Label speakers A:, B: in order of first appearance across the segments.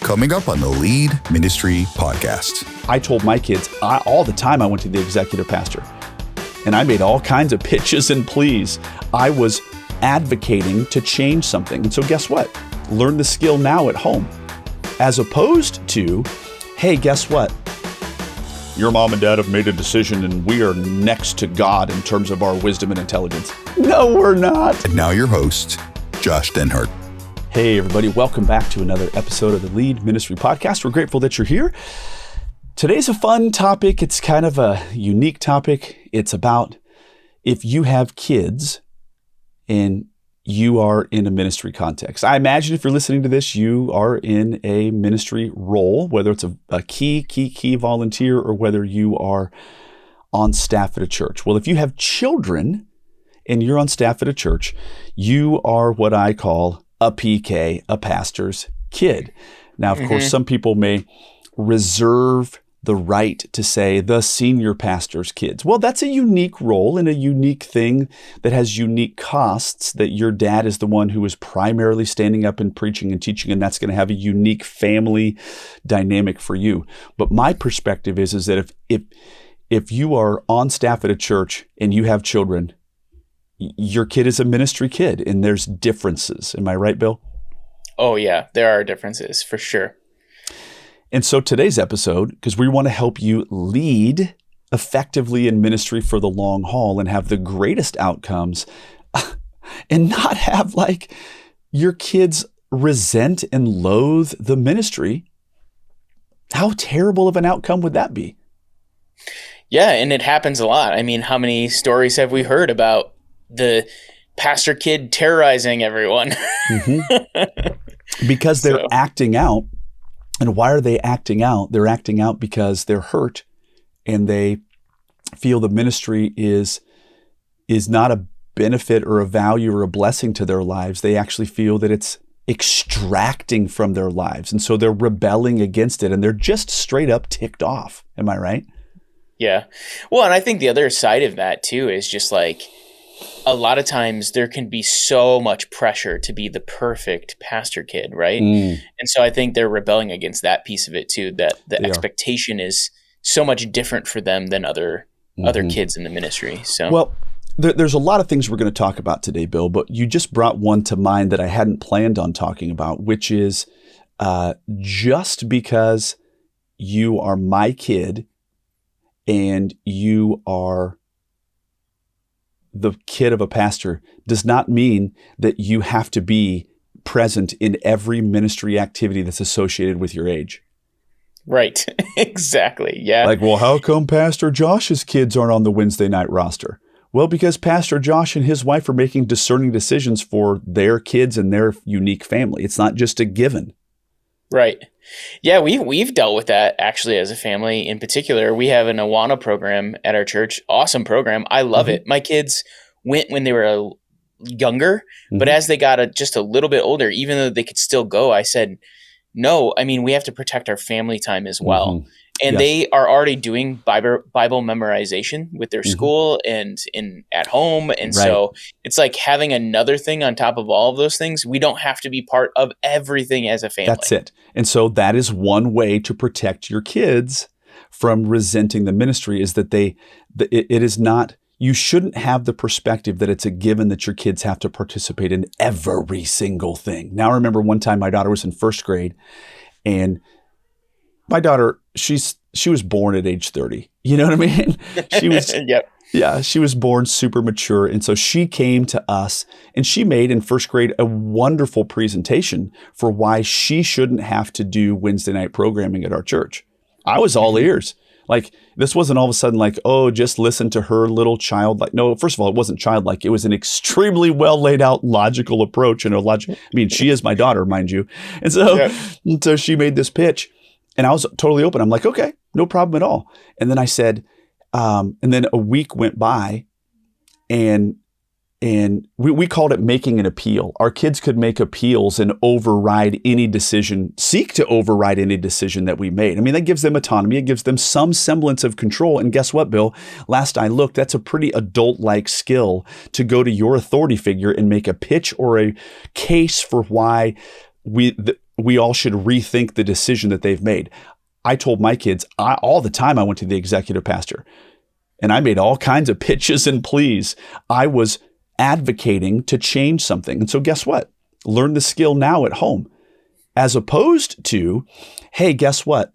A: coming up on the Lead Ministry Podcast.
B: I told my kids all the time I went to the executive pastor, and I made all kinds of pitches and pleas. I was advocating to change something. And so guess what? Learn the skill now at home, as opposed to, hey, guess what? Your mom and dad have made a decision and we are next to God in terms of our wisdom and intelligence. No, we're not.
A: And now your host, Josh Denhart.
B: Hey, everybody. Welcome back to another episode of the Lead Ministry Podcast. We're grateful that you're here. Today's a fun topic. It's kind of a unique topic. It's about if you have kids and you are in a ministry context. I imagine if you're listening to this, you are in a ministry role, whether it's a key volunteer or whether you are on staff at a church. Well, if you have children and you're on staff at a church, you are what I call a PK, a pastor's kid. Now, of course, some people may reserve the right to say the senior pastor's kids. Well, that's a unique role and a unique thing that has unique costs, that your dad is the one who is primarily standing up and preaching and teaching, and that's going to have a unique family dynamic for you. But my perspective is that if you are on staff at a church and you have children, your kid is a ministry kid, and there's differences. Am I right, Bill?
C: Oh, yeah, there are differences for sure.
B: And so today's episode, because we want to help you lead effectively in ministry for the long haul and have the greatest outcomes and not have like your kids resent and loathe the ministry. How terrible of an outcome would that be?
C: Yeah, and it happens a lot. I mean, how many stories have we heard about the pastor kid terrorizing everyone?
B: Because they're acting out. And why are they acting out? They're acting out because they're hurt and they feel the ministry is not a benefit or a value or a blessing to their lives. They actually feel that it's extracting from their lives. And so they're rebelling against it and they're just straight up ticked off. Am I right?
C: Yeah. Well, and I think the other side of that too is just like, a lot of times there can be so much pressure to be the perfect pastor kid, right? And so I think they're rebelling against that piece of it too, that the expectation is so much different for them than other kids in the ministry. So,
B: well, there's a lot of things we're going to talk about today, Bill, but you just brought one to mind that I hadn't planned on talking about, which is just because you are my kid and you are the kid of a pastor does not mean that you have to be present in every ministry activity that's associated with your age.
C: Right. Exactly. Yeah.
B: Like, well, how come Pastor Josh's kids aren't on the Wednesday night roster? Well, because Pastor Josh and his wife are making discerning decisions for their kids and their unique family. It's not just a given.
C: Right. Yeah, we've dealt with that actually as a family. In particular, we have an Awana program at our church. Awesome program. I love it. My kids went when they were younger, but as they got just a little bit older, even though they could still go, I said, no, I mean, we have to protect our family time as well. And they are already doing Bible memorization with their school and at home. And so it's like having another thing on top of all of those things. We don't have to be part of everything as a family.
B: That's it. And so that is one way to protect your kids from resenting the ministry, is that it is not, you shouldn't have the perspective that it's a given that your kids have to participate in every single thing. Now, I remember one time my daughter was in first grade, and my daughter, she was born at age 30. You know what I mean? She was, yeah, she was born super mature. And so she came to us and she made in first grade a wonderful presentation for why she shouldn't have to do Wednesday night programming at our church. I was all ears. Like, this wasn't all of a sudden like, oh, just listen to her little childlike. No, first of all, it wasn't childlike. It was an extremely well laid out logical approach and I mean, she is my daughter, mind you. And so she made this pitch. And I was totally open. I'm like, okay, no problem at all. And then I said, and then a week went by and we called it making an appeal. Our kids could make appeals and override any decision, seek to override any decision that we made. I mean, that gives them autonomy. It gives them some semblance of control. And guess what, Bill? Last I looked, that's a pretty adult-like skill to go to your authority figure and make a pitch or a case for why we all should rethink the decision that they've made. I told my kids all the time I went to the executive pastor and I made all kinds of pitches and pleas. I was advocating to change something. And so guess what? Learn the skill now at home, as opposed to, hey, guess what?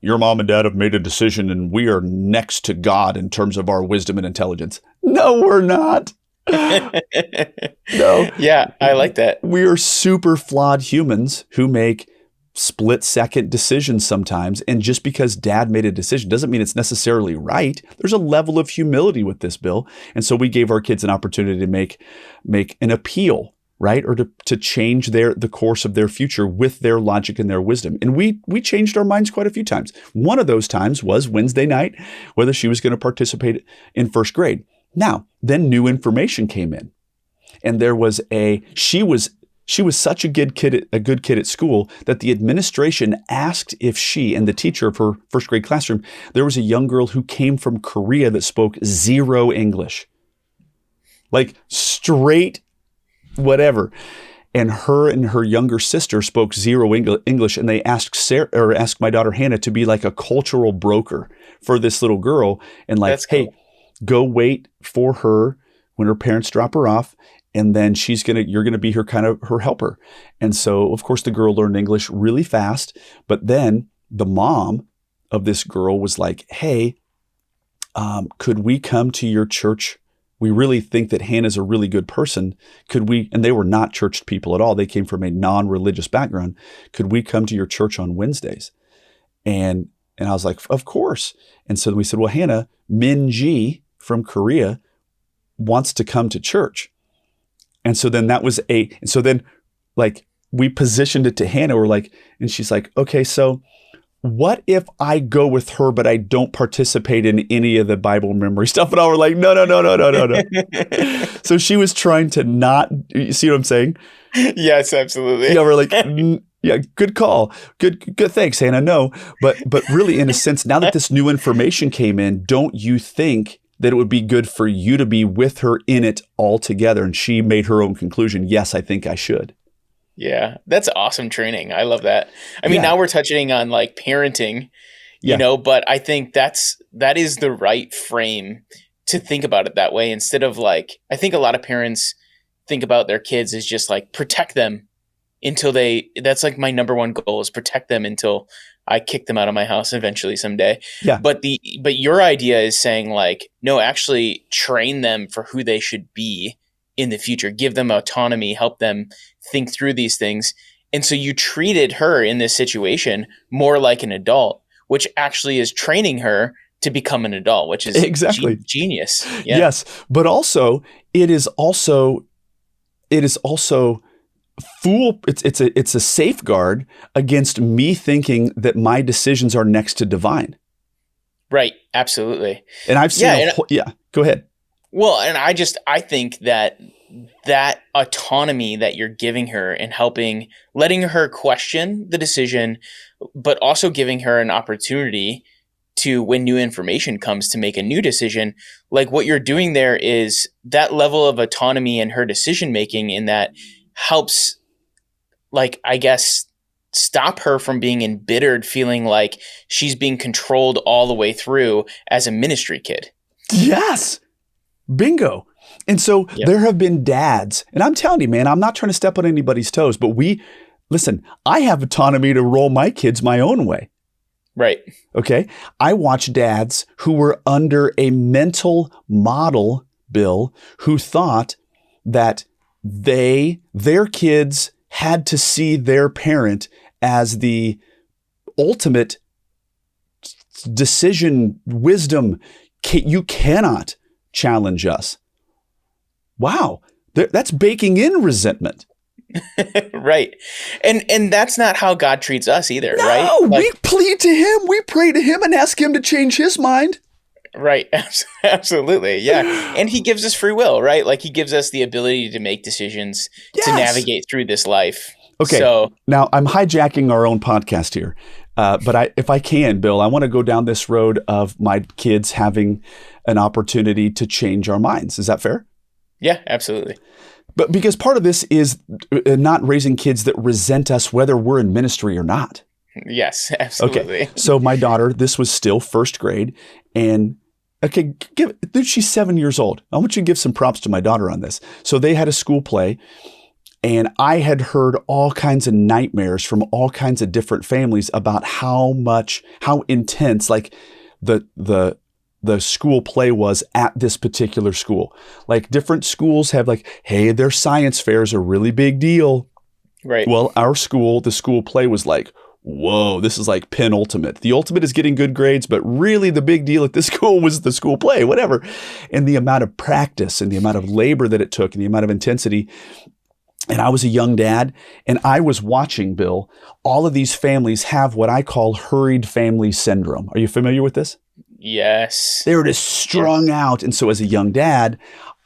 B: Your mom and dad have made a decision and we are next to God in terms of our wisdom and intelligence. No, we're not. No.
C: Yeah, I like that.
B: We are super flawed humans who make split-second decisions sometimes. And just because dad made a decision doesn't mean it's necessarily right. There's a level of humility with this, Bill. And so we gave our kids an opportunity to make an appeal, right? Or to change the course of their future with their logic and their wisdom. And we changed our minds quite a few times. One of those times was Wednesday night, whether she was going to participate in first grade. Now, then new information came in. And there was she was such a good kid at school that the administration asked if she and the teacher of her first grade classroom, there was a young girl who came from Korea that spoke zero English. Like straight whatever. And her younger sister spoke zero English, and they asked my daughter Hannah to be like a cultural broker for this little girl, and like,
C: That's cool.
B: Hey, go wait for her when her parents drop her off, and then you're gonna be her helper. And so, of course, the girl learned English really fast. But then the mom of this girl was like, "Hey, could we come to your church? We really think that Hannah's a really good person. Could we?" And they were not church people at all. They came from a non-religious background. "Could we come to your church on Wednesdays?" And I was like, "Of course." And so we said, "Well, Hannah, Min Ji from Korea wants to come to church." And so then we positioned it to Hannah. We're like, and she's like, "Okay, so what if I go with her, but I don't participate in any of the Bible memory stuff?" And I were like, no. So she was trying to not, you see what I'm saying?
C: Yes, absolutely.
B: Yeah, we're like, yeah, good call. Good. Thanks, Hannah. No, but really in a sense, now that this new information came in, don't you think that it would be good for you to be with her in it all together? And she made her own conclusion. Yes, I think I should.
C: Yeah, that's awesome training. I love that. I mean, now we're touching on like parenting, but I think that is the right frame to think about it that way, instead of like, I think a lot of parents think about their kids as just like protect them until that's like my number one goal is protect them until I kick them out of my house eventually someday.
B: Yeah.
C: But your idea is saying like, no, actually train them for who they should be in the future, give them autonomy, help them think through these things. And so you treated her in this situation more like an adult, which actually is training her to become an adult, which is
B: exactly
C: genius. Yeah.
B: Yes. But also it is also it's a safeguard against me thinking that my decisions are next to divine.
C: Right. Absolutely.
B: And I've seen, go ahead.
C: Well, and I think that autonomy that you're giving her and letting her question the decision, but also giving her an opportunity to, when new information comes, to make a new decision. Like what you're doing there is that level of autonomy in her decision-making, in that helps, like, I guess, stop her from being embittered, feeling like she's being controlled all the way through as a ministry kid.
B: Yes. Bingo. And so there have been dads, and I'm telling you, man, I'm not trying to step on anybody's toes, but listen, I have autonomy to roll my kids my own way.
C: Right.
B: Okay. I watch dads who were under a mental model, Bill, who thought that their kids had to see their parent as the ultimate decision, wisdom. You cannot challenge us. Wow. That's baking in resentment.
C: Right. And that's not how God treats us either,
B: no,
C: right?
B: We plead to him. We pray to him and ask him to change his mind.
C: Right. Absolutely. Yeah. And he gives us free will, right? Like he gives us the ability to make decisions to navigate through this life.
B: Okay. So now I'm hijacking our own podcast here. But if I can, Bill, I want to go down this road of my kids having an opportunity to change our minds. Is that fair?
C: Yeah, absolutely.
B: But because part of this is not raising kids that resent us whether we're in ministry or not.
C: Yes, absolutely.
B: Okay, so my daughter, this was still first grade, and dude, she's 7 years old. I want you to give some props to my daughter on this. So they had a school play, and I had heard all kinds of nightmares from all kinds of different families about how intense, like the school play was at this particular school. Like different schools have like, hey, their science fair is a really big deal.
C: Right.
B: Well, our school, the school play was like, whoa, this is like penultimate. The ultimate is getting good grades, but really the big deal at this school was the school play, whatever. And the amount of practice and the amount of labor that it took and the amount of intensity. And I was a young dad, and I was watching, Bill, all of these families have what I call hurried family syndrome. Are you familiar with this?
C: Yes.
B: They were just strung out. And so as a young dad,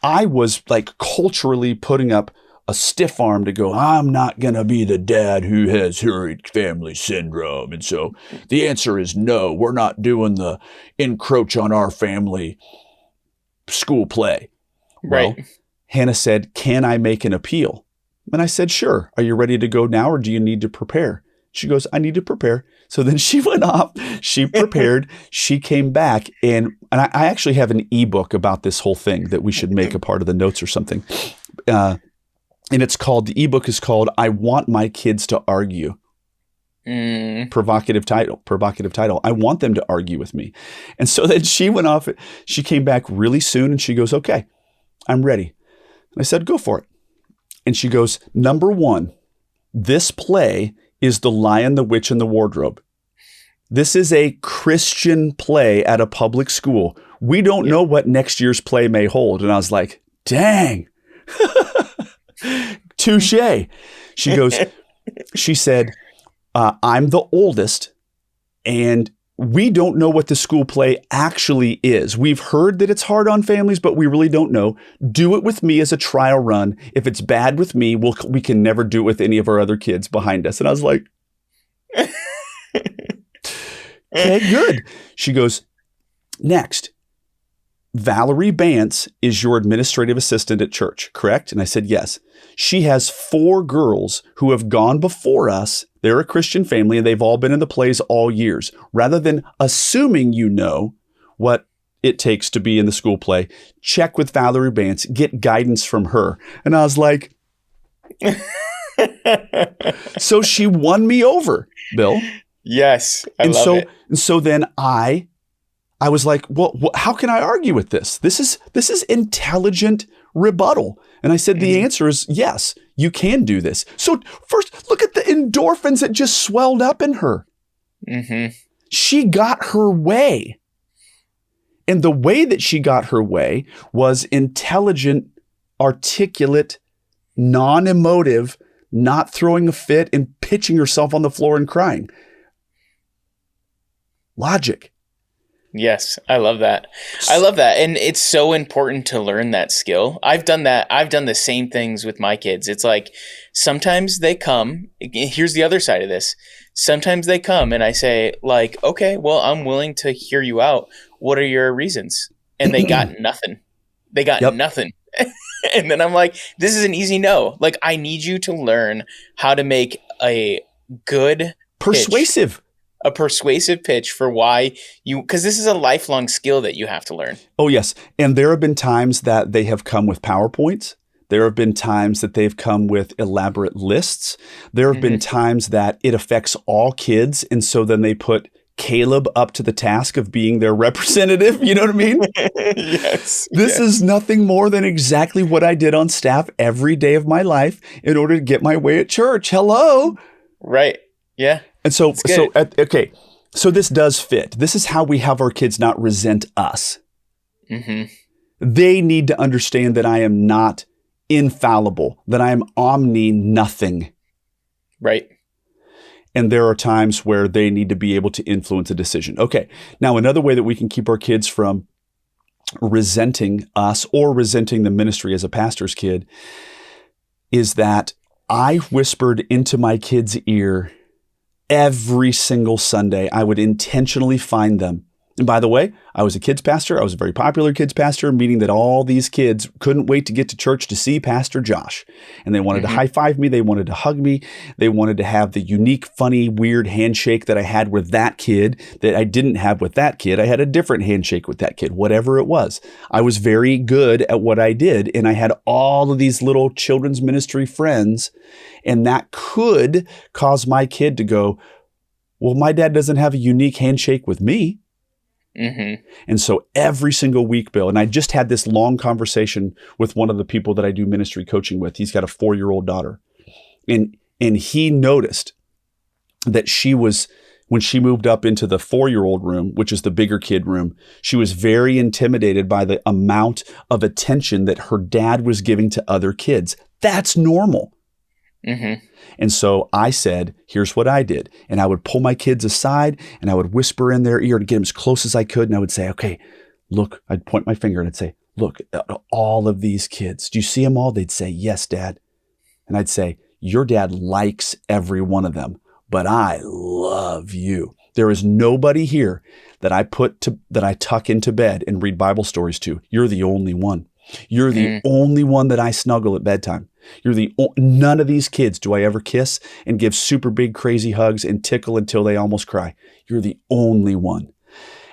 B: I was like culturally putting up a stiff arm to go, I'm not going to be the dad who has hurried family syndrome. And so the answer is no, we're not doing the encroach on our family school play.
C: Right.
B: Well, Hannah said, can I make an appeal? And I said, sure. Are you ready to go now, or do you need to prepare? She goes, I need to prepare. So then she went off, she prepared, she came back, and I actually have an ebook about this whole thing that we should make a part of the notes or something. And the ebook is called, I Want My Kids to Argue. Provocative title. I want them to argue with me. And so then she went off, she came back really soon, and she goes, okay, I'm ready. And I said, go for it. And she goes, number one, this play is The Lion, the Witch, and the Wardrobe. This is a Christian play at a public school. We don't know what next year's play may hold. And I was like, dang, touche. She said, I'm the oldest, and we don't know what the school play actually is. We've heard that it's hard on families, but we really don't know. Do it with me as a trial run. If it's bad with me, we can never do it with any of our other kids behind us. And I was like, okay, good. She goes, next, Valerie Bance is your administrative assistant at church, correct? And I said, yes. She has 4 girls who have gone before us. They're a Christian family, and they've all been in the plays all years. Rather than assuming you know what it takes to be in the school play, check with Valerie Bance, get guidance from her. And I was like, so she won me over, Bill.
C: Yes, I love it.
B: And so then I was like, well, how can I argue with this? This is intelligent rebuttal. And I said, the answer is yes, you can do this. So first, look at the endorphins that just swelled up in her.
C: Mm-hmm.
B: She got her way. And the way that she got her way was intelligent, articulate, non-emotive, not throwing a fit and pitching herself on the floor and crying. Logic.
C: Yes, I love that. And it's so important to learn that skill. I've done that. I've done the same things with my kids. It's like sometimes they come, here's the other side of this. Sometimes they come and I say like, okay, well, I'm willing to hear you out. What are your reasons? And they got nothing. They got nothing. And then I'm like, this is an easy no. Like, I need you to learn how to make a good
B: persuasive
C: pitch for why because this is a lifelong skill that you have to learn.
B: Oh, yes. And there have been times that they have come with PowerPoints. There have been times that they've come with elaborate lists. There have been times that it affects all kids. And so then they put Caleb up to the task of being their representative. You know what I mean?
C: Yes.
B: This is nothing more than exactly what I did on staff every day of my life in order to get my way at church. Hello.
C: Right. Yeah.
B: And so this does fit. This is how we have our kids not resent us.
C: Mm-hmm.
B: They need to understand that I am not infallible, that I am nothing.
C: Right.
B: And there are times where they need to be able to influence a decision. Okay. Now, another way that we can keep our kids from resenting us or resenting the ministry as a pastor's kid is that I whispered into my kid's ear every single Sunday. I would intentionally find them. And by the way, I was a kids pastor. I was a very popular kids pastor, meaning that all these kids couldn't wait to get to church to see Pastor Josh. And they wanted to high five me. They wanted to hug me. They wanted to have the unique, funny, weird handshake that I had with that kid that I didn't have with that kid. I had a different handshake with that kid, whatever it was. I was very good at what I did. And I had all of these little children's ministry friends. And that could cause my kid to go, well, my dad doesn't have a unique handshake with me. And so every single week, Bill, and I just had this long conversation with one of the people that I do ministry coaching with. He's got a 4-year-old daughter. And he noticed that when she moved up into the 4-year-old room, which is the bigger kid room, she was very intimidated by the amount of attention that her dad was giving to other kids. That's normal. And so I said, here's what I did. And I would pull my kids aside and I would whisper in their ear to get them as close as I could. And I would say, okay, look, I'd point my finger and I'd say, look, all of these kids, do you see them all? They'd say, yes, Dad. And I'd say, your dad likes every one of them, but I love you. There is nobody here that I tuck into bed and read Bible stories to. You're the only one. You're the only one that I snuggle at bedtime. None of these kids do I ever kiss and give super big crazy hugs and tickle until they almost cry. You're the only one.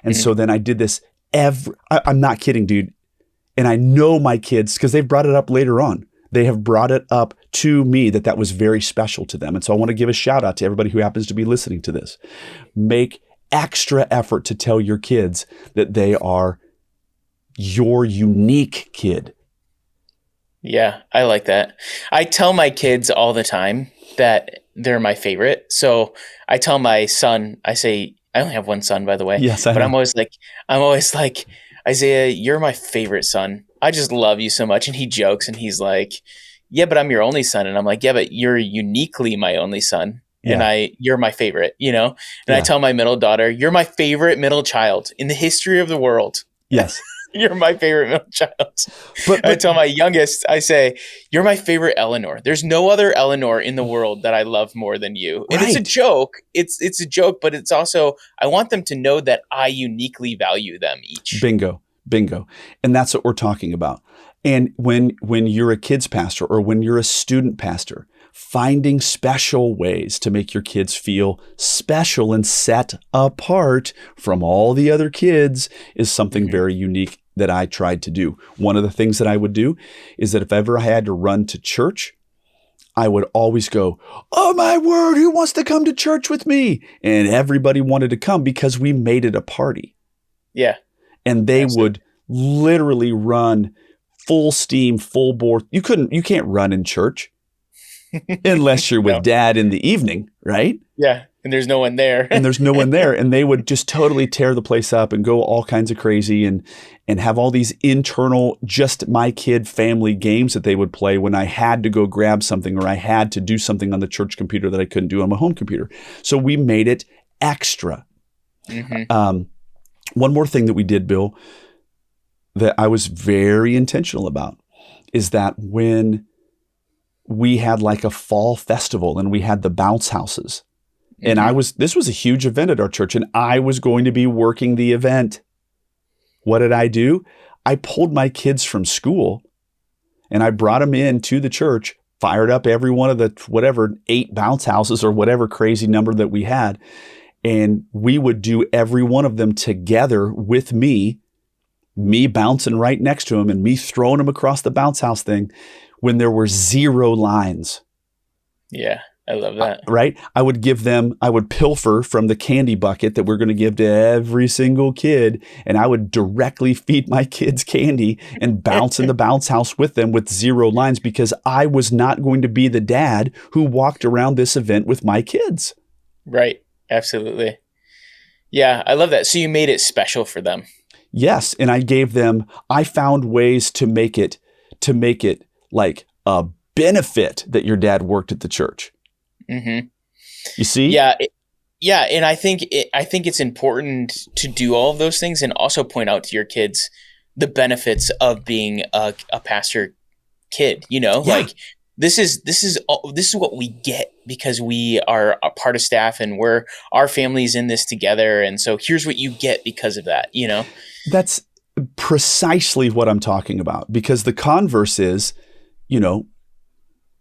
B: And so then I did this I'm not kidding, dude. And I know my kids, because they've brought it up later on. They have brought it up to me that was very special to them. And so I want to give a shout out to everybody who happens to be listening to this. Make extra effort to tell your kids that they are your unique kid.
C: Yeah, I like that. I tell my kids all the time that they're my favorite. So I tell my son, I say, I only have one son, by the way.
B: Yes,
C: but I'm always like, Isaiah, you're my favorite son. I just love you so much. And he jokes and he's like, yeah, but I'm your only son. And I'm like, yeah, but you're uniquely my only son. Yeah. And you're my favorite, And I tell my middle daughter, you're my favorite middle child in the history of the world.
B: Yes.
C: You're my favorite middle child. But I tell my youngest, I say, you're my favorite Eleanor. There's no other Eleanor in the world that I love more than you. And it's a joke. It's a joke, but it's also, I want them to know that I uniquely value them each.
B: Bingo. And that's what we're talking about. And when you're a kids pastor or when you're a student pastor, finding special ways to make your kids feel special and set apart from all the other kids is something very unique that I tried to do. One of the things that I would do is that if ever I had to run to church, I would always go, oh my word, who wants to come to church with me? And everybody wanted to come because we made it a party.
C: Yeah.
B: And they would literally run full steam, full bore. You can't run in church. Unless you're with Dad in the evening, right?
C: Yeah. And there's no one there.
B: And they would just totally tear the place up and go all kinds of crazy and have all these internal, just my kid family games that they would play when I had to go grab something or I had to do something on the church computer that I couldn't do on my home computer. So we made it extra. One more thing that we did, Bill, that I was very intentional about is that when we had like a fall festival and we had the bounce houses. And this was a huge event at our church and I was going to be working the event. What did I do? I pulled my kids from school and I brought them in to the church, fired up every one of the 8 bounce houses or whatever crazy number that we had. And we would do every one of them together with me bouncing right next to them and me throwing them across the bounce house thing. When there were 0 lines.
C: Yeah, I love that.
B: Right? I would pilfer from the candy bucket that we're going to give to every single kid, and I would directly feed my kids candy and bounce in the bounce house with them with 0 lines because I was not going to be the dad who walked around this event with my kids.
C: Right. Absolutely. Yeah, I love that. So you made it special for them.
B: Yes, and I found ways to make it like a benefit that your dad worked at the church. You see?
C: Yeah. And I think it's important to do all of those things and also point out to your kids the benefits of being a pastor kid, like this is what we get because we are a part of staff and our family's in this together. And so here's what you get because of that, you know?
B: That's precisely what I'm talking about, because the converse is, you know,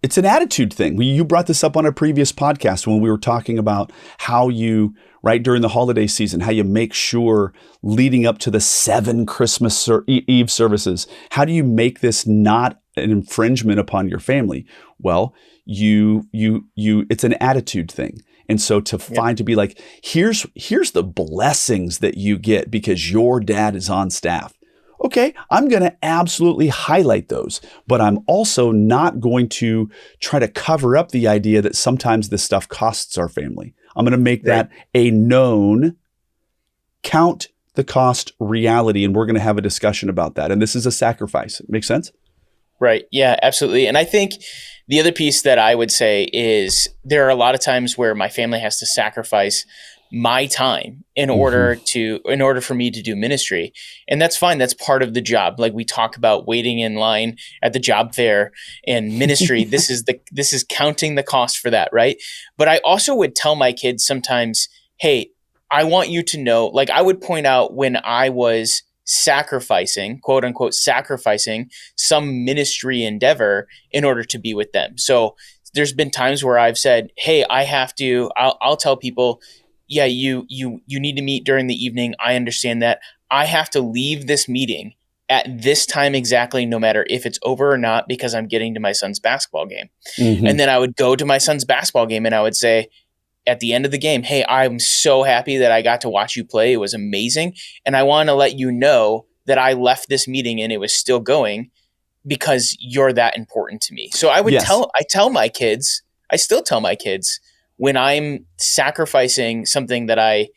B: it's an attitude thing. You brought this up on a previous podcast when we were talking about how you, right during the holiday season, how you make sure leading up to the 7 Christmas Eve services, how do you make this not an infringement upon your family? Well, it's an attitude thing. And so to be like, here's the blessings that you get because your dad is on staff. Okay, I'm going to absolutely highlight those, but I'm also not going to try to cover up the idea that sometimes this stuff costs our family. I'm going to make that a known, count the cost reality, and we're going to have a discussion about that. And this is a sacrifice. Make sense?
C: Right. Yeah, absolutely. And I think the other piece that I would say is there are a lot of times where my family has to sacrifice my time in order for me to do ministry. And that's fine. That's part of the job. Like we talk about waiting in line at the job fair and ministry. This is counting the cost for that. Right. But I also would tell my kids sometimes, hey, I want you to know, like I would point out when I was sacrificing, quote unquote, sacrificing some ministry endeavor in order to be with them. So there's been times where I've said, hey, I'll tell people, yeah, you need to meet during the evening. I understand that. I have to leave this meeting at this time exactly, no matter if it's over or not, because I'm getting to my son's basketball game. And then I would go to my son's basketball game and I would say at the end of the game, hey, I'm so happy that I got to watch you play. It was amazing. And I want to let you know that I left this meeting and it was still going because you're that important to me. So I would tell my kids, I still tell my kids, when I'm sacrificing something that I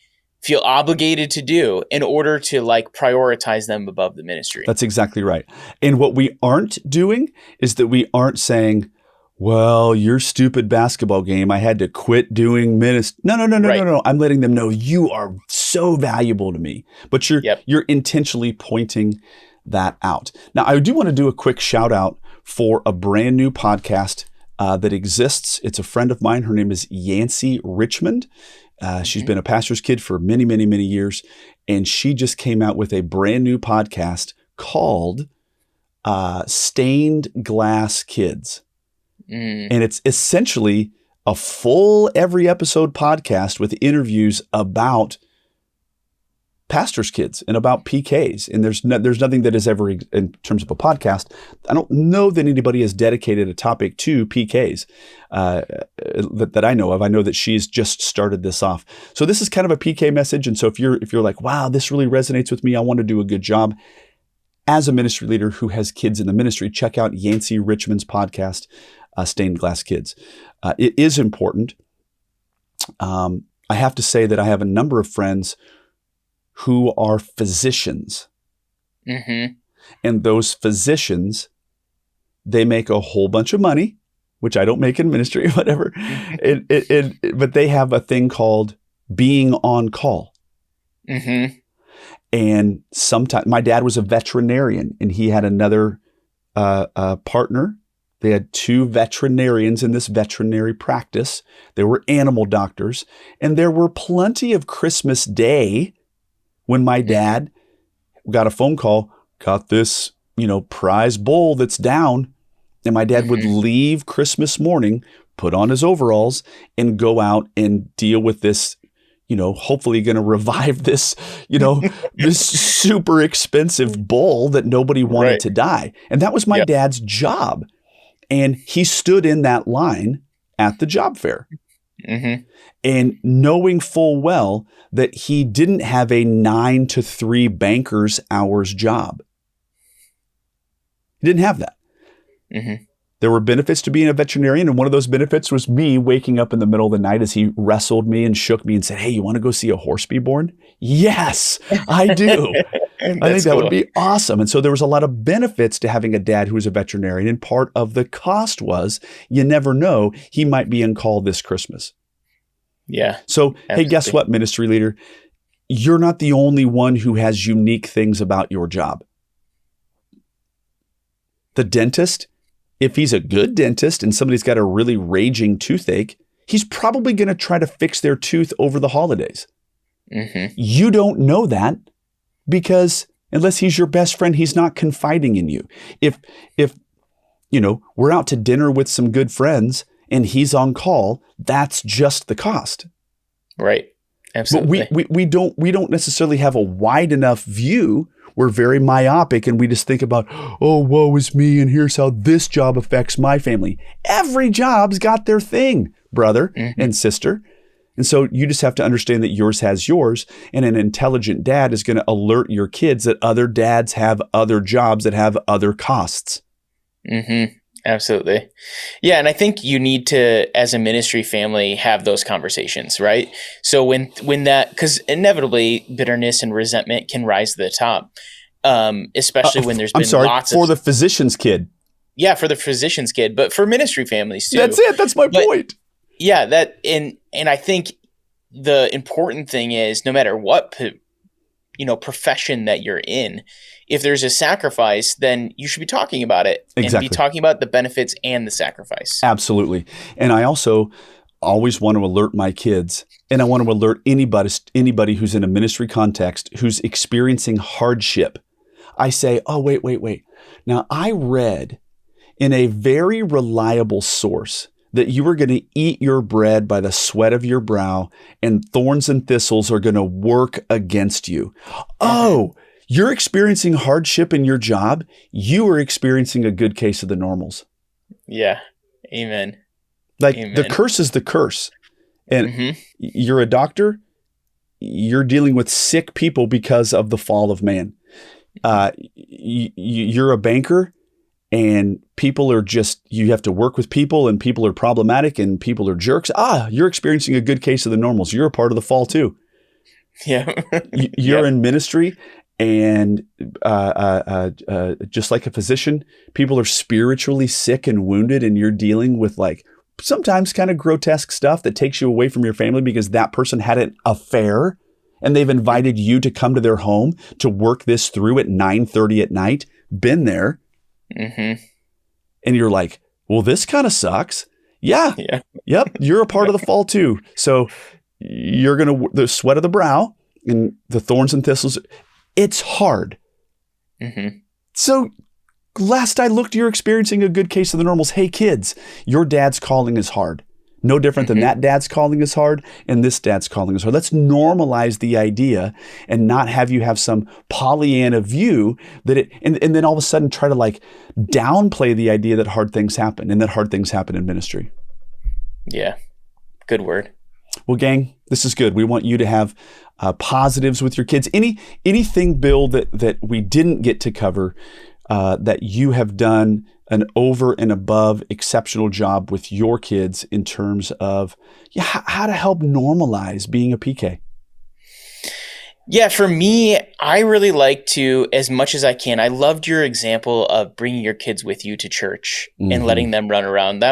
C: feel obligated to do in order to like prioritize them above the ministry.
B: That's exactly right. And what we aren't doing is that we aren't saying, well, your stupid basketball game, I had to quit doing ministry. No. I'm letting them know you are so valuable to me, but you're intentionally pointing that out. Now, I do want to do a quick shout out for a brand new podcast that exists. It's a friend of mine. Her name is Yancey Richmond. She's been a pastor's kid for many, many, many years. And she just came out with a brand new podcast called Stained Glass Kids. And it's essentially a full every episode podcast with interviews about pastors' kids and about PKs. And there's nothing that is ever, in terms of a podcast, I don't know that anybody has dedicated a topic to PKs that I know of. I know that she's just started this off. So this is kind of a PK message. And so if you're like, wow, this really resonates with me, I want to do a good job as a ministry leader who has kids in the ministry, check out Yancey Richmond's podcast, Stained Glass Kids. It is important. I have to say that I have a number of friends who are physicians. And those physicians, they make a whole bunch of money, which I don't make in ministry, whatever. But they have a thing called being on call. And sometimes my dad was a veterinarian and he had another partner. They had 2 veterinarians in this veterinary practice. They were animal doctors. And there were plenty of Christmas Day when my dad got a phone call, got this, prize bull that's down. And my dad would leave Christmas morning, put on his overalls and go out and deal with this, hopefully going to revive this, this super expensive bull that nobody wanted to die. And that was my dad's job. And he stood in that line at the job fair. And knowing full well that he didn't have a 9 to 3 banker's hours job. He didn't have that. There were benefits to being a veterinarian. And one of those benefits was me waking up in the middle of the night as he wrestled me and shook me and said, hey, you want to go see a horse be born? Yes, I do. I think that would be awesome. And so there was a lot of benefits to having a dad who was a veterinarian. And part of the cost was you never know, he might be in call this Christmas.
C: Yeah.
B: So, hey, guess what, ministry leader? You're not the only one who has unique things about your job. The dentist, if he's a good dentist and somebody's got a really raging toothache, he's probably going to try to fix their tooth over the holidays.
C: Mm-hmm.
B: You don't know that because unless he's your best friend, he's not confiding in you. If we're out to dinner with some good friends and he's on call, that's just the cost.
C: Right. Absolutely.
B: But we don't necessarily have a wide enough view. We're very myopic and we just think about, oh, woe is me and here's how this job affects my family. Every job's got their thing, brother and sister. And so you just have to understand that yours has yours, and an intelligent dad is going to alert your kids that other dads have other jobs that have other costs.
C: Mm-hmm. Absolutely. Yeah. And I think you need to, as a ministry family, have those conversations, right? So when that, because inevitably bitterness and resentment can rise to the top, especially when there's been lots
B: for the physician's kid.
C: Yeah, for the physician's kid, but for ministry families too.
B: That's it. That's my point.
C: Yeah, and I think the important thing is no matter what profession that you're in, if there's a sacrifice, then you should be talking about it and be talking about the benefits and the sacrifice.
B: Absolutely. And I also always want to alert my kids, and I want to alert anybody who's in a ministry context who's experiencing hardship. I say, oh, wait. Now, I read in a very reliable source that you are going to eat your bread by the sweat of your brow, and thorns and thistles are going to work against you. Oh, you're experiencing hardship in your job. You are experiencing a good case of the normals.
C: Yeah. Amen.
B: The curse is the curse. And you're a doctor. You're dealing with sick people because of the fall of man. You're a banker. And people are you have to work with people, and people are problematic and people are jerks. You're experiencing a good case of the normals. You're a part of the fall too.
C: Yeah.
B: You're in ministry, and just like a physician, people are spiritually sick and wounded, and you're dealing with like sometimes kind of grotesque stuff that takes you away from your family because that person had an affair and they've invited you to come to their home to work this through at 9:30 at night. Been there. Mm-hmm. And you're like, well, this kind of sucks. Yeah. Yep. You're a part of the fall too. So you're going to, the sweat of the brow and the thorns and thistles, it's hard. Mm-hmm. So last I looked, you're experiencing a good case of the normals. Hey kids, your dad's calling is hard. No different than that dad's calling is hard and this dad's calling is hard. Let's normalize the idea and not have you have some Pollyanna view that and then all of a sudden try to like downplay the idea that hard things happen and that hard things happen in ministry.
C: Yeah. Good word.
B: Well, gang, this is good. We want you to have positives with your kids. Anything, Bill, that we didn't get to cover that you have done an over and above exceptional job with your kids in terms of how to help normalize being a PK?
C: Yeah, for me, I really like to, as much as I can, I loved your example of bringing your kids with you to church and letting them run around.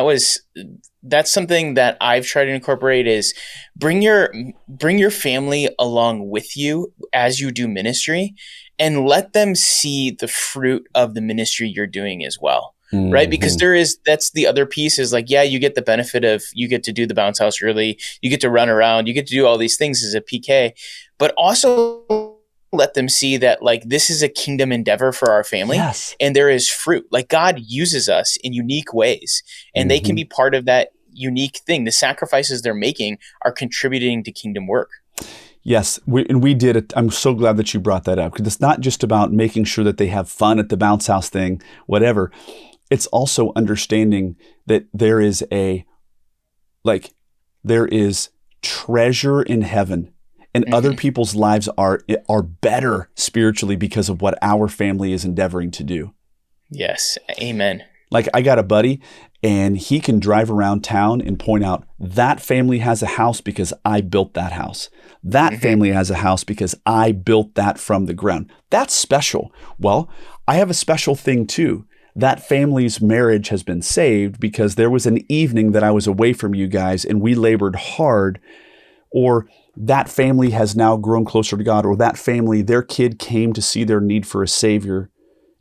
C: That's something that I've tried to incorporate is bring your family along with you as you do ministry and let them see the fruit of the ministry you're doing as well. Right. Because that's the other piece is like, yeah, you get the benefit of, you get to do the bounce house early, you get to run around, you get to do all these things as a PK, but also let them see that like, this is a kingdom endeavor for our family. Yes. And there is fruit. Like God uses us in unique ways and they can be part of that unique thing. The sacrifices they're making are contributing to kingdom work.
B: Yes, we did it. I'm so glad that you brought that up because it's not just about making sure that they have fun at the bounce house thing, whatever. It's also understanding that there is treasure in heaven and other people's lives are better spiritually because of what our family is endeavoring to do.
C: Yes. Amen.
B: Like I got a buddy and he can drive around town and point out that family has a house because I built that house. That family has a house because I built that from the ground. That's special. Well, I have a special thing too. That family's marriage has been saved because there was an evening that I was away from you guys and we labored hard, or that family has now grown closer to God, or that family, their kid came to see their need for a savior.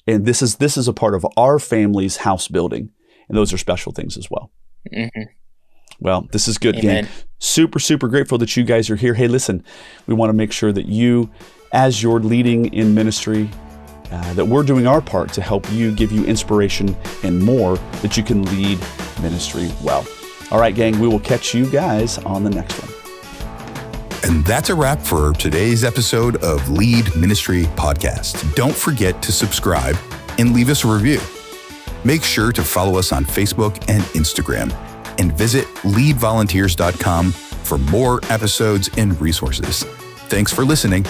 B: And this is a part of our family's house building. And those are special things as well.
C: Mm-hmm.
B: Well, this is good,
C: Amen.
B: gang. Super, super grateful that you guys are here. Hey, listen, we want to make sure that you, as you're leading in ministry, that we're doing our part to help you, give you inspiration and more, that you can lead ministry well. All right, gang, we will catch you guys on the next one.
A: And that's a wrap for today's episode of Lead Ministry Podcast. Don't forget to subscribe and leave us a review. Make sure to follow us on Facebook and Instagram, and visit leadvolunteers.com for more episodes and resources. Thanks for listening.